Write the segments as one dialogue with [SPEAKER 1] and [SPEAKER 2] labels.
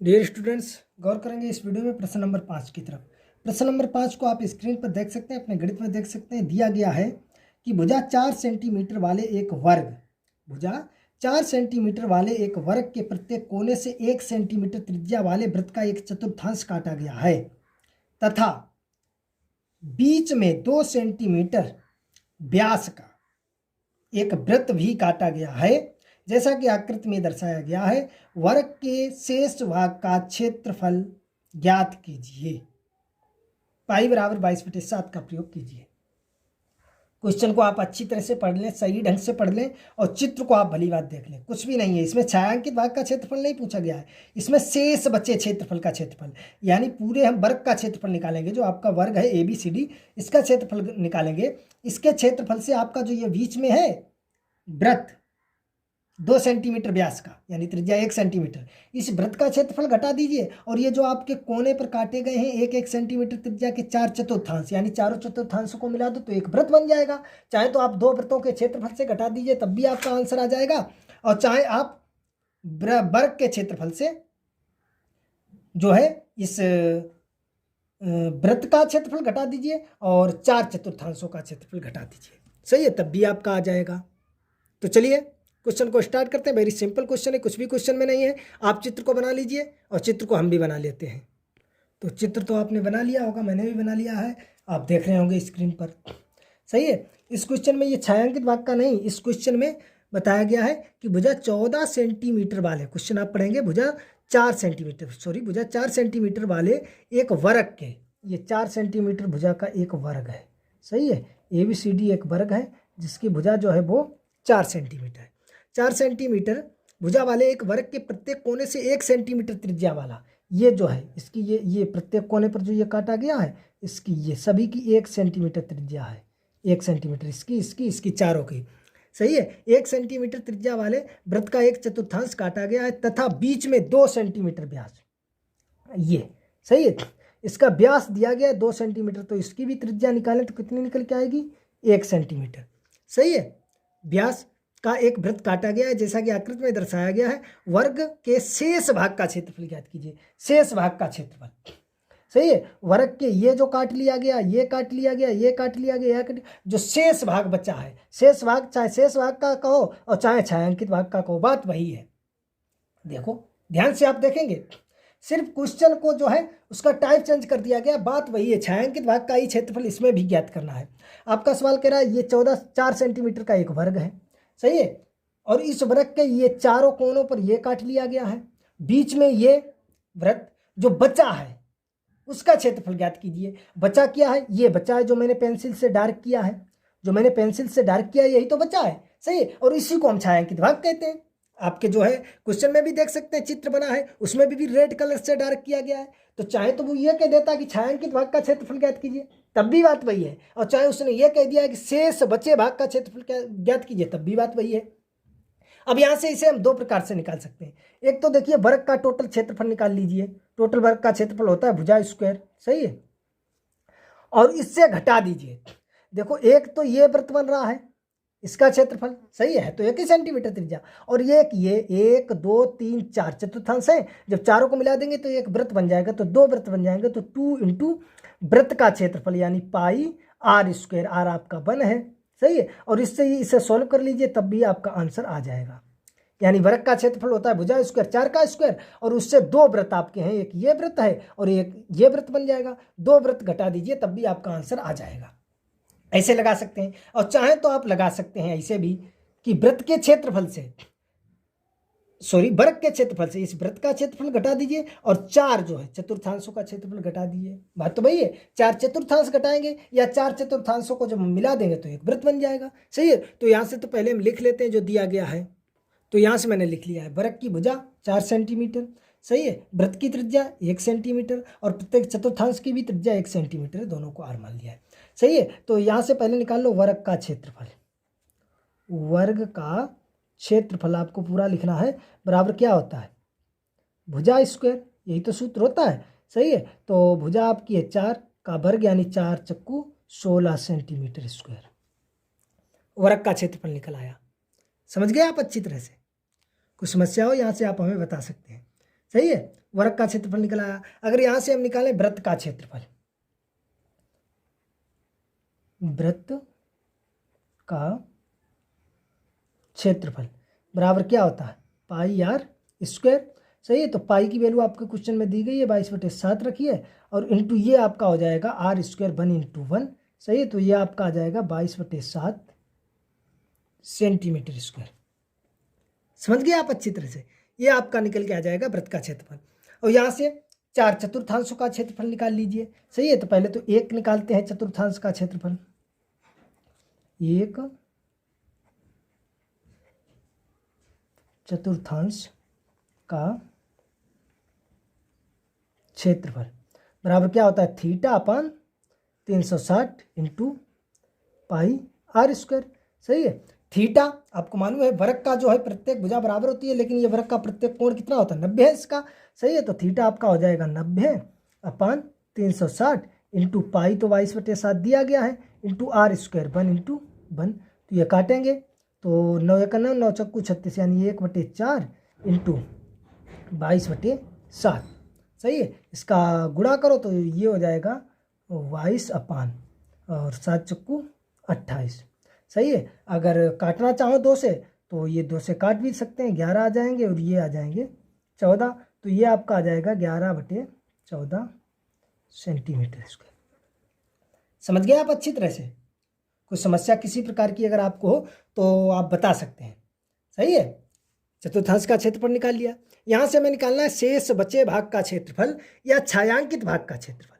[SPEAKER 1] Dear students, गौर करेंगे इस video में प्रश्न नंबर 5 की तरफ। प्रश्न नंबर 5 को आप स्क्रीन पर देख सकते हैं, अपने गणित में देख सकते हैं। दिया गया है कि भुजा 4 सेंटीमीटर वाले एक वर्ग भुजा 4 सेंटीमीटर वाले एक वर्ग के प्रत्येक कोने से 1 सेंटीमीटर त्रिज्या वाले वृत्त का एक चतुर्थांश काटा गया है तथा बीच में 2 सेंटीमीटर व्यास का एक वृत्त भी काटा गया है, जैसा कि आकृति में दर्शाया गया है। वर्ग के शेष भाग का क्षेत्रफल ज्ञात कीजिए। पाई बराबर 22/7 का प्रयोग कीजिए। क्वेश्चन को आप अच्छी तरह से पढ़ लें, सही ढंग से पढ़ लें और चित्र को आप भली बात देख लें। कुछ भी नहीं है इसमें, छायांकित भाग का क्षेत्रफल नहीं पूछा गया है, इसमें शेष बचे क्षेत्रफल का क्षेत्रफल, यानी पूरे हम वर्ग का क्षेत्रफल निकालेंगे। जो आपका वर्ग है ABCD, इसका क्षेत्रफल निकालेंगे। इसके क्षेत्रफल से आपका जो ये बीच में है वृत्त 2 सेंटीमीटर व्यास का, यानी त्रिज्या 1 सेंटीमीटर, इस वृत्त का क्षेत्रफल घटा दीजिए। और ये जो आपके कोने पर काटे गए हैं 1-1 सेंटीमीटर त्रिज्या के 4 चतुर्थांश, यानी चारों चतुर्थांशों को मिला दो तो एक वृत्त बन जाएगा। चाहे तो आप 2 वृत्तों के क्षेत्रफल से घटा दीजिए तब भी आपका आंसर आ जाएगा, और चाहे आप वर्ग के क्षेत्रफल से जो है इस वृत्त का क्षेत्रफल घटा दीजिए और 4 चतुर्थांशों का क्षेत्रफल घटा दीजिए। सही है, तब भी आपका आ जाएगा। तो चलिए क्वेश्चन को स्टार्ट करते हैं। वेरी सिंपल क्वेश्चन है, कुछ भी क्वेश्चन में नहीं है। आप चित्र को बना लीजिए और चित्र को हम भी बना लेते हैं। तो चित्र तो आपने बना लिया होगा, मैंने भी बना लिया है, आप देख रहे होंगे स्क्रीन पर। सही है। इस क्वेश्चन में ये छायांकित भाग का नहीं, इस क्वेश्चन में बताया गया है कि भुजा 14 सेंटीमीटर वाले, क्वेश्चन आप पढ़ेंगे, भुजा 4 सेंटीमीटर वाले एक वर्ग के, ये 4 सेंटीमीटर भुजा का एक वर्ग है। सही है, ABCD एक वर्ग है जिसकी भुजा जो है वो 4 सेंटीमीटर है। 4 सेंटीमीटर भुजा वाले एक वर्ग के प्रत्येक कोने से 1 सेंटीमीटर त्रिज्या वाला, ये जो है इसकी ये प्रत्येक कोने पर जो ये काटा गया है, इसकी ये सभी की 1 सेंटीमीटर त्रिज्या है। 1 सेंटीमीटर इसकी चारों की। सही है। 1 सेंटीमीटर त्रिज्या वाले वृत्त का एक चतुर्थांश काटा गया है तथा बीच में 2 सेंटीमीटर व्यास, ये सही है। इसका व्यास दिया गया है 2 सेंटीमीटर, तो इसकी भी त्रिज्या निकालें तो कितनी निकल के आएगी? 1 सेंटीमीटर। सही है। व्यास का एक वृत्त काटा गया है, जैसा कि आकृति में दर्शाया गया है। वर्ग के शेष भाग का क्षेत्रफल ज्ञात कीजिए। शेष भाग का क्षेत्रफल, सही है। वर्ग के ये जो काट लिया गया, ये काट लिया गया, ये काट लिया गया, जो शेष भाग बचा है, शेष भाग चाहे शेष भाग का कहो और चाहे छायांकित भाग का कहो, बात वही है। देखो ध्यान से आप देखेंगे, सिर्फ क्वेश्चन को जो है उसका टाइप चेंज कर दिया गया, बात वही है। छायांकित भाग का ही क्षेत्रफल इसमें भी ज्ञात करना है। आपका सवाल कह रहा है ये 4 सेंटीमीटर का एक वर्ग है, सही है, और इस वर्ग के ये चारों कोनों पर ये काट लिया गया है। बीच में ये वृत्त जो बचा है उसका क्षेत्रफल ज्ञात कीजिए। बचा क्या है? ये बचा है जो मैंने पेंसिल से डार्क किया है, यही तो बचा है। सही है, और इसी को हम छायांकित भाग कहते हैं। आपके जो है क्वेश्चन में भी देख सकते हैं, चित्र बना है उसमें भी रेड कलर से डार्क किया गया है। तो चाहे तो वो ये कह देता कि छायांकित भाग का क्षेत्रफल ज्ञात कीजिए, तब भी बात वही है, और चाहे उसने ये कह दिया कि शेष बचे भाग का क्षेत्रफल ज्ञात कीजिए, तब भी बात वही है। अब यहाँ से इसे हम 2 प्रकार से निकाल सकते हैं। एक तो देखिए वर्ग का टोटल क्षेत्रफल निकाल लीजिए। टोटल वर्ग का क्षेत्रफल होता है भुजा स्क्वायर, सही है, और इससे घटा दीजिए। देखो एक तो ये वृत्त बन रहा है, इसका क्षेत्रफल सही है तो 1 सेंटीमीटर त्रिज्या, और ये 1 2 3 4 चतुर्थांश है। जब चारों को मिला देंगे तो एक वृत्त बन जाएगा, तो 2 वृत्त बन जाएंगे, तो 2 इंटू वृत्त का क्षेत्रफल यानी पाई r², r आपका 1 है, सही है। और इसे सॉल्व कर लीजिए तब भी आपका आंसर आ जाएगा। यानी वर्ग का क्षेत्रफल होता है भुजा स्क्वायर 4 का स्क्वायर, और उससे 2 वृत्त आपके हैं, एक ये वृत्त है और एक ये वृत्त बन जाएगा। 2 वृत्त घटा दीजिए तब भी आपका आंसर आ जाएगा। ऐसे लगा सकते हैं, और चाहे तो आप लगा सकते हैं ऐसे भी कि वर्ग के क्षेत्रफल से इस वृत्त का क्षेत्रफल घटा दीजिए और 4 जो है चतुर्थांशों का क्षेत्रफल घटा दीजिए। बात तो वही है, 4 चतुर्थांश घटाएंगे या 4 चतुर्थांशों को जब मिला देंगे तो एक वृत्त बन जाएगा। सही है। तो यहाँ से तो पहले हम लिख लेते हैं जो दिया गया है। तो यहाँ से मैंने लिख लिया है वर्ग की भुजा 4 सेंटीमीटर, सही है, वृत्त की त्रिज्या 1 सेंटीमीटर और प्रत्येक चतुर्थांश की भी त्रिज्या 1 सेंटीमीटर है, दोनों को r मान लिया है। सही है। तो यहाँ से पहले निकाल लो वर्ग का क्षेत्रफल। वर्ग का क्षेत्रफल आपको पूरा लिखना है, बराबर क्या होता है? भुजा स्क्वायर, यही तो सूत्र होता है। सही है। तो भुजा आपकी है 4 का वर्ग यानी 4 चक्कू 16 सेंटीमीटर स्क्वायर, वर्ग का क्षेत्रफल निकल आया। समझ गए आप अच्छी तरह से? कुछ समस्या हो यहाँ से आप हमें बता सकते हैं। सही है। वर्ग का क्षेत्रफल निकल आया। अगर यहाँ से हम निकालें वृत्त का क्षेत्रफल, वृत्त का क्षेत्रफल बराबर क्या होता है, पाई आर स्क्वायर। सही है, तो पाई की वैल्यू आपके क्वेश्चन में दी गई है 22/7 रखी है, और इंटू ये आपका हो जाएगा आर स्क्वायर 1/1। सही है, तो ये आपका आ जाएगा 22/7 सेंटीमीटर स्क्वायर। समझ गए आप अच्छी तरह से। ये आपका निकल के आ जाएगा वृत्त का क्षेत्रफल। और यहाँ से 4 चतुर्थांशों का क्षेत्रफल निकाल लीजिए। सही है, तो पहले तो एक निकालते हैं चतुर्थांश का क्षेत्रफल। एक चतुर्थांश का क्षेत्रफल बराबर क्या होता है, theta upon 360 into pi r square. सही है, थीटा आपको मालूम है वर्ग का जो है प्रत्येक भुजा बराबर होती है, लेकिन ये वर्ग का प्रत्येक कोण कितना होता है, 90 है इसका। सही है, तो थीटा आपका हो जाएगा 90 अपान 360 इंटू पाई तो 22/7 दिया गया है, इंटू आर स्क्वायर 1/1। तो ये काटेंगे तो 9 1 9 9 चक्कू 36 यानी 1/4 इंटू 22/7। सही है, इसका गुणा करो तो ये हो जाएगा 22 अपान और 7 चक्कू 28। सही है, अगर काटना चाहो 2 से तो ये 2 से काट भी सकते हैं, 11 आ जाएंगे और ये आ जाएंगे 14। तो ये आपका आ जाएगा 11/14 सेंटीमीटर स्क्वायर। समझ गए आप अच्छी तरह से। कुछ समस्या किसी प्रकार की अगर आपको हो तो आप बता सकते हैं। सही है, चतुर्थांश का क्षेत्रफल निकाल लिया। यहाँ से हमें निकालना है शेष बचे भाग का क्षेत्रफल या छायांकित भाग का क्षेत्रफल।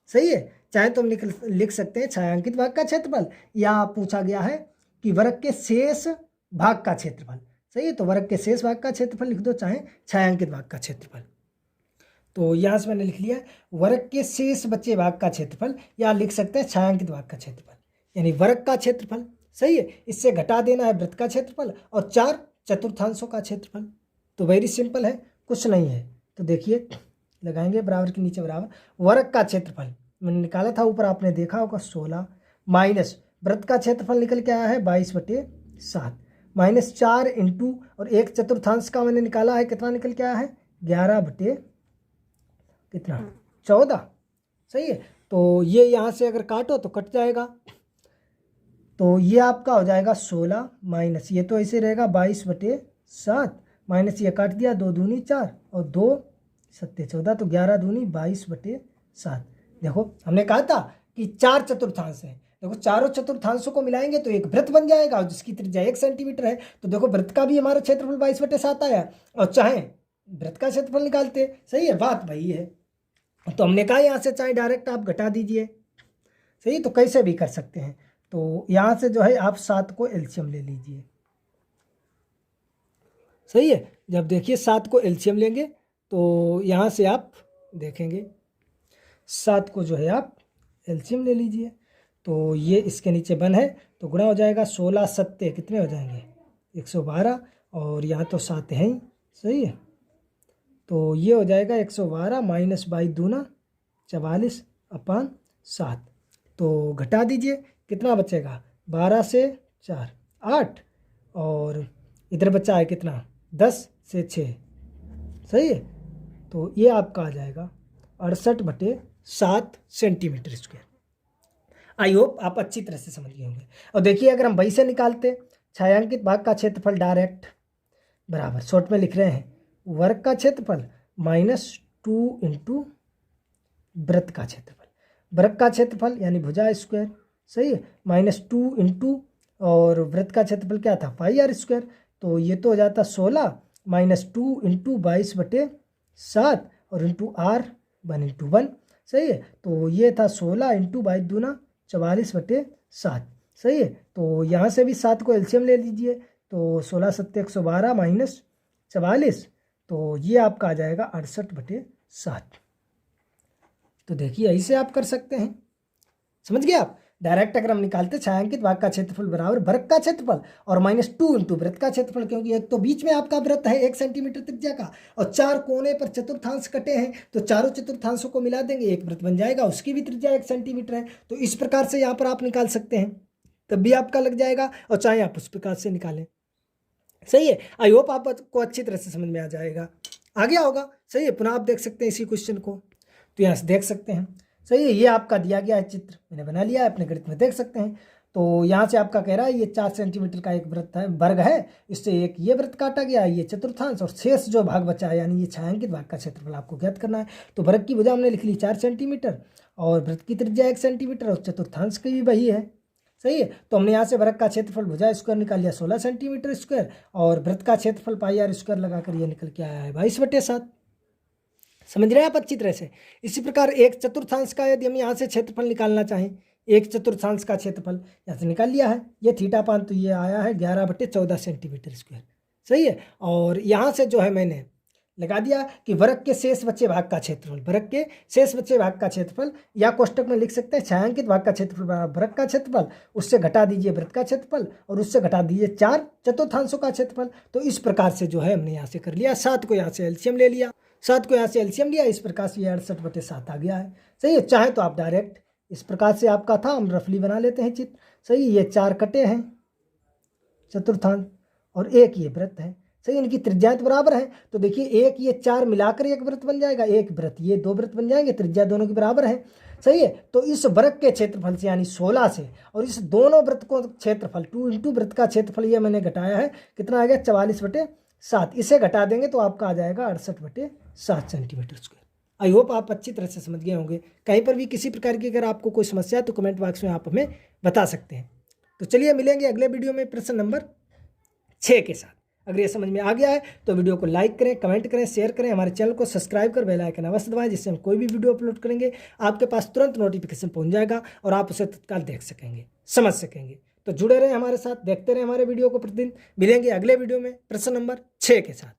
[SPEAKER 1] सही है, चाहे तो हम लिख सकते हैं छायांकित भाग का क्षेत्रफल, या पूछा गया है कि वर्ग के शेष भाग का क्षेत्रफल। सही है, तो वर्ग के शेष भाग का क्षेत्रफल लिख दो, चाहे छायांकित भाग का क्षेत्रफल। तो यहाँ से मैंने लिख लिया वर्ग के शेष बचे भाग का क्षेत्रफल, या लिख सकते हैं छायांकित भाग का क्षेत्रफल यानी वर्ग का क्षेत्रफल। सही है, इससे घटा देना है वृत्त का क्षेत्रफल और 4 चतुर्थांशों का क्षेत्रफल। तो वेरी सिंपल है, कुछ नहीं है। तो देखिए लगाएंगे बराबर के नीचे बराबर वर्ग का क्षेत्रफल मैंने निकाला था ऊपर, आपने देखा होगा 16 माइनस वृत्त का क्षेत्रफल निकल के आया है 22/7 माइनस 4 इंटू और 1 चतुर्थांश का मैंने निकाला है, कितना निकल के आया है 11/14। सही है, तो ये यहाँ से अगर काटो तो कट जाएगा, तो ये आपका हो जाएगा 16 माइनस ये तो ऐसे रहेगा 22/7 माइनस ये काट दिया 2 दूनी 4 और 2 7 14, तो 11 दूनी 22/7। देखो हमने कहा था कि 4 चतुर्थांश है, देखो चारों चतुर्थांशों को मिलाएंगे तो एक वृत्त बन जाएगा और जिसकी त्रिज्या 1 सेंटीमीटर है। तो देखो वृत्त का भी हमारा क्षेत्रफल 22/7 आया, और चाहे वृत्त का क्षेत्रफल निकालते। सही है, बात वही है। तो हमने कहा यहाँ से चाहे डायरेक्ट आप घटा दीजिए। सही, तो कैसे भी कर सकते हैं। तो यहाँ से जो है आप 7 को एलसीएम ले लीजिए। सही है, जब देखिए 7 को एलसीएम लेंगे तो यहाँ से आप देखेंगे 7 को जो है आप एलसीएम ले लीजिए, तो ये इसके नीचे बन है तो गुणा हो जाएगा 16 7 कितने हो जाएंगे 112, और यहाँ तो 7 है ही। सही है, तो ये हो जाएगा 112 माइनस 22 दूना 44 अपान 7। तो घटा दीजिए कितना बचेगा 12 से 4 8, और इधर बचा है कितना 10 से 6। सही है, तो ये आपका आ जाएगा 68/7 सेंटीमीटर स्क्वायर। आई होप आप अच्छी तरह से समझ गए होंगे। और देखिए अगर हम वही से निकालते छायांकित भाग का क्षेत्रफल डायरेक्ट बराबर शॉर्ट में लिख रहे हैं वर्ग का क्षेत्रफल -2 इंटू वृत्त का क्षेत्रफल। वर्ग का क्षेत्रफल यानी भुजा स्क्वायर। सही है, -2 इंटू और वृत्त का क्षेत्रफल क्या था पाई आर स्क्वायर, तो ये तो हो जाता 16 -2 इंटू 22/7 और इंटू आर 1/1। सही है, तो ये था 16 इंटू 22 दूना 44/7। सही है, तो यहाँ से भी 7 को एलसीएम ले लीजिए, तो 16 7 112 माइनस 44, तो ये आपका आ जाएगा 68/7। तो देखिए ऐसे आप कर सकते हैं। समझ गए आप। डायरेक्ट अगर हम निकालते छायांकित भाग का क्षेत्रफल बराबर वर्ग का क्षेत्रफल और -2 इंटू वृत्त का क्षेत्रफल, क्योंकि एक तो बीच में आपका वृत्त है 1 सेंटीमीटर त्रिज्या का और 4 कोने पर चतुर्थांश कटे हैं, तो चारों चतुर्थांशों को मिला देंगे एक वृत्त बन जाएगा, उसकी भी त्रिज्या 1 सेंटीमीटर है। तो इस प्रकार से यहाँ पर आप निकाल सकते हैं, तब भी आपका लग जाएगा, और चाहे आप उस प्रकार से निकालें। सही है, आई होप आपको अच्छी तरह से समझ में आ जाएगा। आ गया होगा, सही है। पुनः आप देख सकते हैं इसी क्वेश्चन को, तो यहाँ से देख सकते हैं, सही है। ये आपका दिया गया है चित्र, मैंने बना लिया है, अपने गणित में देख सकते हैं। तो यहाँ से आपका कह रहा है ये 4 सेंटीमीटर का एक वृत्त है, वर्ग है, इससे एक ये वृत्त काटा गया, ये चतुर्थांश, और शेष जो भाग बचा है यानी ये छायांकित भाग का क्षेत्रफल आपको ज्ञात करना है। तो वर्ग की भुजा हमने लिख ली 4 सेंटीमीटर, और वृत्त की त्रिज्या 1 सेंटीमीटर, और चतुर्थांश की भी वही है, सही है। तो हमने यहाँ से वर्ग का क्षेत्रफल भुजा स्क्वायर निकाल लिया 16 सेंटीमीटर स्क्वायर, और वृत्त का क्षेत्रफल पाई आर स्क्वायर लगाकर ये निकल के आया है 22/7। समझ रहे हैं आप अच्छी तरह से। इसी प्रकार एक चतुर्थांश का यदि हम यहाँ से क्षेत्रफल निकालना चाहें, एक चतुर्थांश का क्षेत्रफल यहाँ से निकाल लिया है, ये थीटापान, तो ये आया है 11/14 सेंटीमीटर स्क्वायर, सही है। और यहाँ से जो है मैंने लगा दिया कि वर्ग के शेष बचे भाग का क्षेत्रफल, वर्ग के शेष बचे भाग का क्षेत्रफल, या कोष्टक में लिख सकते हैं छायांकित भाग का क्षेत्रफल वर्ग का क्षेत्रफल, उससे घटा दीजिए वृत्त का क्षेत्रफल, और उससे घटा दीजिए 4 चतुर्थांशों का क्षेत्रफल। तो इस प्रकार से जो है हमने यहाँ से कर लिया। 7 को यहाँ से एलसीएम ले लिया, 7 को यहाँ से एलसीएम लिया, इस प्रकार से 68/7 आ गया है, सही है। चाहे तो आप डायरेक्ट इस प्रकार से आपका था, हम रफली बना लेते हैं चित्र, सही। ये 4 कटे हैं चतुर्थांश, और एक ये वृत्त है, सही। इनकी त्रिज्याएं तो बराबर है, तो देखिए एक ये 4 मिलाकर एक वृत्त बन जाएगा, एक वृत्त, ये 2 वृत्त बन जाएंगे, त्रिज्या दोनों की बराबर है, सही है। तो इस वर्ग के क्षेत्रफल से यानी 16 से, और इस दोनों वृत्त को क्षेत्रफल 2 इंटू वृत्त का क्षेत्रफल ये मैंने घटाया है, कितना आ गया 44/7, इसे घटा देंगे तो आपका आ जाएगा 68/7 सेंटीमीटर स्क्वायर। आई होप आप अच्छी तरह से समझ गए होंगे। कहीं पर भी किसी प्रकार की अगर आपको कोई समस्या है तो कमेंट बॉक्स में आप हमें बता सकते हैं। तो चलिए मिलेंगे अगले वीडियो में प्रश्न नंबर 6 के साथ। अगर ये समझ में आ गया है तो वीडियो को लाइक करें, कमेंट करें, शेयर करें, हमारे चैनल को सब्सक्राइब कर बेल आइकन अवश्य दबाएं, जिससे हम कोई भी वीडियो अपलोड करेंगे आपके पास तुरंत नोटिफिकेशन पहुंच जाएगा और आप उसे तत्काल देख सकेंगे, समझ सकेंगे। तो जुड़े रहें हमारे साथ, देखते रहें हमारे वीडियो को प्रतिदिन। मिलेंगे अगले वीडियो में प्रश्न नंबर 6 के साथ।